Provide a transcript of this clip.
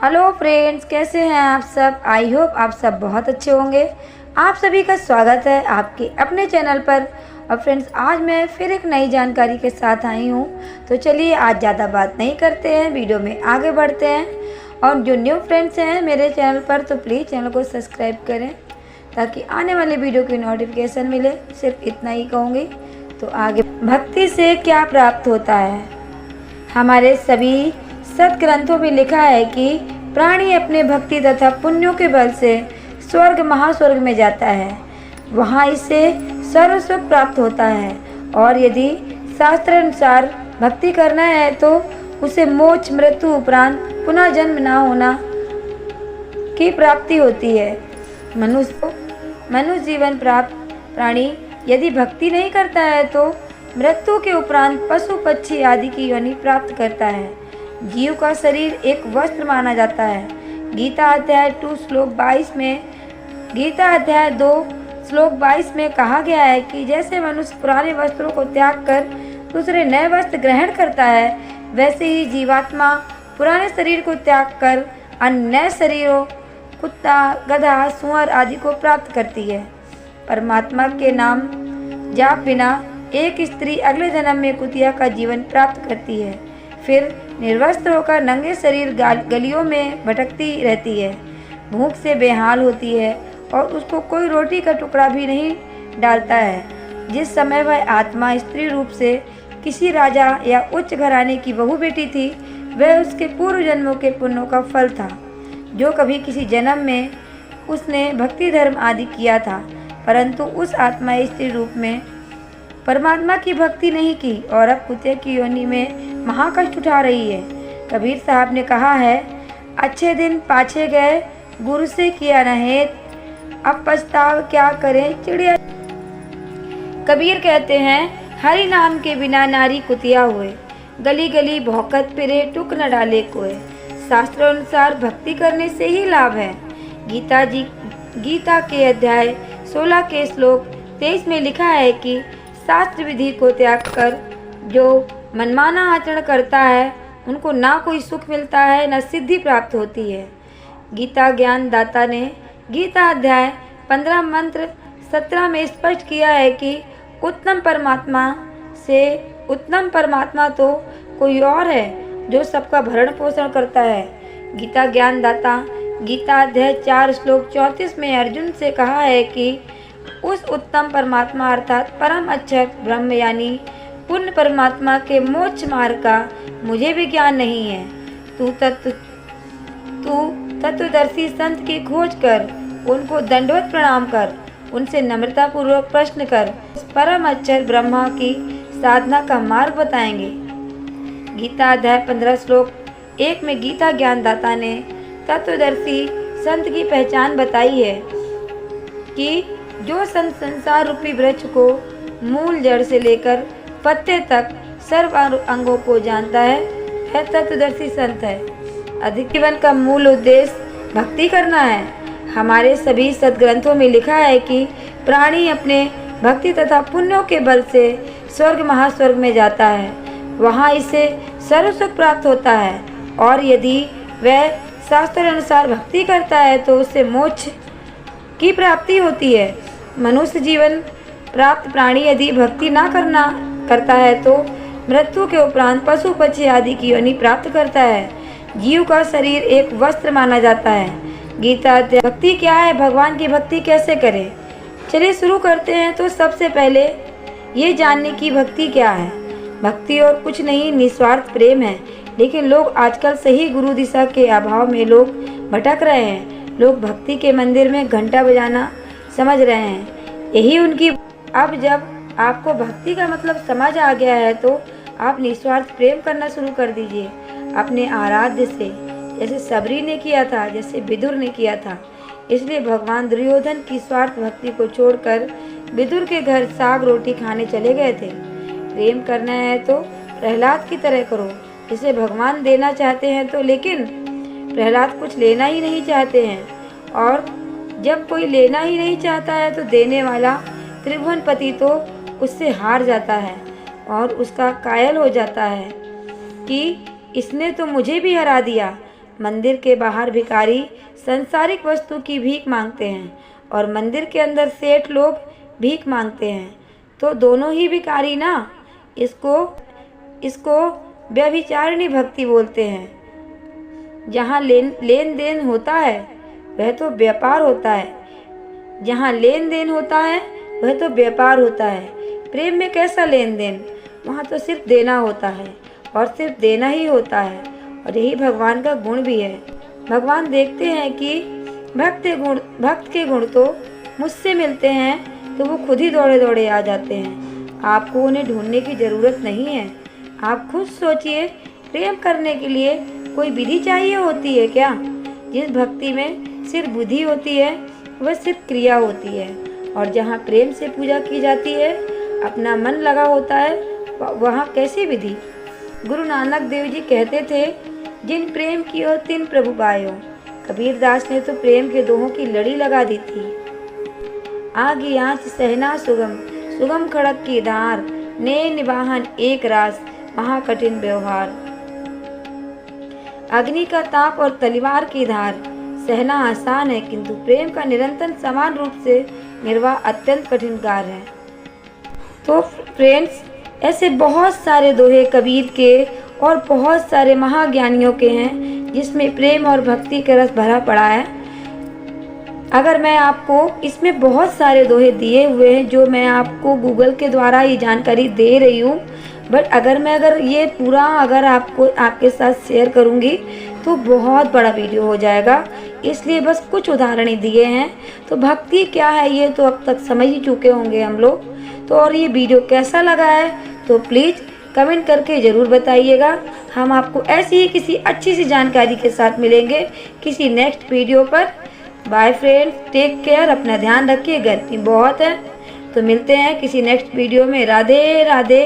Hello friends, कैसे हैं आप सब। आई होप आप सब बहुत अच्छे होंगे। आप सभी का स्वागत है आपके अपने चैनल पर। और फ्रेंड्स, आज मैं फिर एक नई जानकारी के साथ आई हूँ। तो चलिए आज ज़्यादा बात नहीं करते हैं, वीडियो में आगे बढ़ते हैं। और जो न्यू फ्रेंड्स हैं मेरे चैनल पर तो प्लीज़ चैनल को सब्सक्राइब करें ताकि आने वाले वीडियो की नोटिफिकेशन मिले। सिर्फ इतना ही कहूँगी। तो आगे, भक्ति से क्या प्राप्त होता है। हमारे सभी सत्ग्रंथों में लिखा है कि प्राणी अपने भक्ति तथा पुण्यों के बल से स्वर्ग महास्वर्ग में जाता है। वहाँ इसे सर्व सुख प्राप्त होता है। और यदि शास्त्र अनुसार भक्ति करना है तो उसे मोक्ष, मृत्यु उपरांत पुनः जन्म न होना की प्राप्ति होती है। मनुष्य जीवन प्राप्त प्राणी यदि भक्ति नहीं करता है तो मृत्यु के उपरांत पशु पक्षी आदि की योनि प्राप्त करता है। जीव का शरीर एक वस्त्र माना जाता है। गीता अध्याय 2 श्लोक 22 में कहा गया है कि जैसे मनुष्य पुराने वस्त्रों को त्याग कर दूसरे नए वस्त्र ग्रहण करता है, वैसे ही जीवात्मा पुराने शरीर को त्याग कर अन्य नए शरीरों, कुत्ता, गधा, सुअर आदि को प्राप्त करती है। परमात्मा के नाम जाप बिना एक स्त्री अगले जन्म में कुतिया का जीवन प्राप्त करती है। फिर निर्वस्त्र होकर नंगे शरीर गलियों में भटकती रहती है, भूख से बेहाल होती है और उसको कोई रोटी का टुकड़ा भी नहीं डालता है। जिस समय वह आत्मा स्त्री रूप से किसी राजा या उच्च घराने की बहू बेटी थी, वह उसके पूर्व जन्मों के पुण्यों का फल था, जो कभी किसी जन्म में उसने भक्ति धर्म आदि किया था, परंतु उस आत्मा स्त्री रूप में परमात्मा की भक्ति नहीं की और अब कुत्ते की योनि में महाकष्ट उठा रही है। कबीर साहब ने कहा है, अच्छे दिन पाछे गए, गुरु से किया न हेत, अब पछताव क्या करें चिड़िया। कबीर कहते हैं, हरि नाम के बिना नारी कुतिया हुए, गली गली भौकत फिरे, टुक न डाले कोई। शास्त्रों अनुसार भक्ति करने से ही लाभ है। गीता के अध्याय 16 के श्लोक 23 में लिखा है कि शास्त्र विधि को त्याग कर जो मनमाना आचरण करता है, उनको ना कोई सुख मिलता है न सिद्धि प्राप्त होती है। गीता ज्ञान दाता ने गीता अध्याय 15 मंत्र 17 में स्पष्ट किया है कि उत्तम परमात्मा तो कोई और है जो सबका भरण पोषण करता है। गीता ज्ञान दाता गीता अध्याय 4 श्लोक 34 में अर्जुन से कहा है कि उस उत्तम परमात्मा अर्थात परम अक्षर ब्रह्म यानी पूर्ण परमात्मा के मोक्ष मार्ग का मुझे भी ज्ञान नहीं है। तू तत्वदर्शी संत की खोज कर, उनको दंडवत प्रणाम कर, उनसे नम्रता पूर्वक प्रश्न कर, उस परम अक्षर ब्रह्मा की साधना का मार्ग बताएंगे। गीता अध्याय 15 श्लोक 1 में गीता ज्ञानदाता ने तत्वदर्शी संत की पहचान बताई है कि जो संत संसार रूपी वृक्ष को मूल जड़ से लेकर पत्ते तक सर्व अंगों को जानता है, वह तत्वदर्शी संत है। अधिक जीवन का मूल उद्देश्य भक्ति करना है। हमारे सभी सद्ग्रंथों में लिखा है कि प्राणी अपने भक्ति तथा पुण्यों के बल से स्वर्ग महास्वर्ग में जाता है। वहाँ इसे सर्व सुख प्राप्त होता है। और यदि वह शास्त्र अनुसार भक्ति करता है तो उससे मोक्ष की प्राप्ति होती है। मनुष्य जीवन प्राप्त प्राणी यदि भक्ति ना करता है तो मृत्यु के उपरांत पशु पक्षी आदि की योनि प्राप्त करता है। जीव का शरीर एक वस्त्र माना जाता है। गीता भक्ति क्या है, भगवान की भक्ति कैसे करें, चलिए शुरू करते हैं। तो सबसे पहले ये जानने की भक्ति क्या है। भक्ति और कुछ नहीं, निस्वार्थ प्रेम है। लेकिन लोग आजकल सही गुरु दिशा के अभाव में लोग भटक रहे हैं। लोग भक्ति के मंदिर में घंटा बजाना समझ रहे हैं, यही उनकी। अब जब आपको भक्ति का मतलब समझ आ गया है तो आप निस्वार्थ प्रेम करना शुरू कर दीजिए अपने आराध्य से, जैसे सबरी ने किया था, जैसे विदुर ने किया था। इसलिए भगवान दुर्योधन की स्वार्थ भक्ति को छोड़कर विदुर के घर साग रोटी खाने चले गए थे। प्रेम करना है तो प्रहलाद की तरह करो, जिसे भगवान देना चाहते हैं तो, लेकिन प्रहलाद कुछ लेना ही नहीं चाहते हैं। और जब कोई लेना ही नहीं चाहता है तो देने वाला त्रिभुवनपति तो उससे हार जाता है और उसका कायल हो जाता है कि इसने तो मुझे भी हरा दिया, मंदिर के बाहर भिखारी संसारिक वस्तु की भीख मांगते हैं और मंदिर के अंदर सेठ लोग भीख मांगते हैं, तो दोनों ही भिखारी ना। इसको व्यभिचारिणी भक्ति बोलते हैं। जहाँ लेन देन होता है वह तो व्यापार होता है, जहाँ लेन देन होता है वह तो व्यापार होता है। प्रेम में कैसा लेन देन, वहाँ तो सिर्फ देना होता है और सिर्फ देना ही होता है, और यही भगवान का गुण भी है। भगवान देखते हैं कि भक्त के गुण तो मुझसे मिलते हैं तो वो खुद ही दौड़े दौड़े आ जाते हैं। आपको उन्हें ढूंढने की ज़रूरत नहीं है। आप खुद सोचिए, प्रेम करने के लिए कोई विधि चाहिए होती है क्या? जिस भक्ति में सिर्फ बुद्धि होती है वह सिर्फ क्रिया होती है, और जहाँ प्रेम से पूजा की जाती है, अपना मन लगा होता है, वहाँ कैसी विधि? गुरु नानक देव जी कहते थे, जिन प्रेम कियो तिन प्रभु पायो। कबीर दास ने तो प्रेम के दोहों की लड़ी लगा दी थी। आग आँच सहना सुगम, सुगम खड़क की धार, ने निवाहन एक रास, महाकठिन व्यवहार। अग्नि का ताप और तलवार की धार सहना आसान है, किंतु प्रेम का निरंतर समान रूप से निर्वाह अत्यंत कठिन कार्य है। तो फ्रेंड्स, ऐसे बहुत सारे दोहे कबीर के और बहुत सारे महाज्ञानियों के हैं जिसमें प्रेम और भक्ति का रस भरा पड़ा है। अगर मैं आपको इसमें बहुत सारे दोहे दिए हुए हैं जो मैं आपको गूगल के द्वारा ये जानकारी दे रही हूँ, बट अगर ये पूरा आपके साथ शेयर करूँगी तो बहुत बड़ा वीडियो हो जाएगा, इसलिए बस कुछ उदाहरण ही दिए हैं। तो भक्ति क्या है ये तो अब तक समझ ही चुके होंगे हम लोग। तो और ये वीडियो कैसा लगा है तो प्लीज़ कमेंट करके ज़रूर बताइएगा। हम आपको ऐसी ही किसी अच्छी सी जानकारी के साथ मिलेंगे किसी नेक्स्ट वीडियो पर। बाय फ्रेंड्स, टेक केयर, अपना ध्यान रखिए, गर्मी बहुत है। तो मिलते हैं किसी नेक्स्ट वीडियो में। राधे राधे।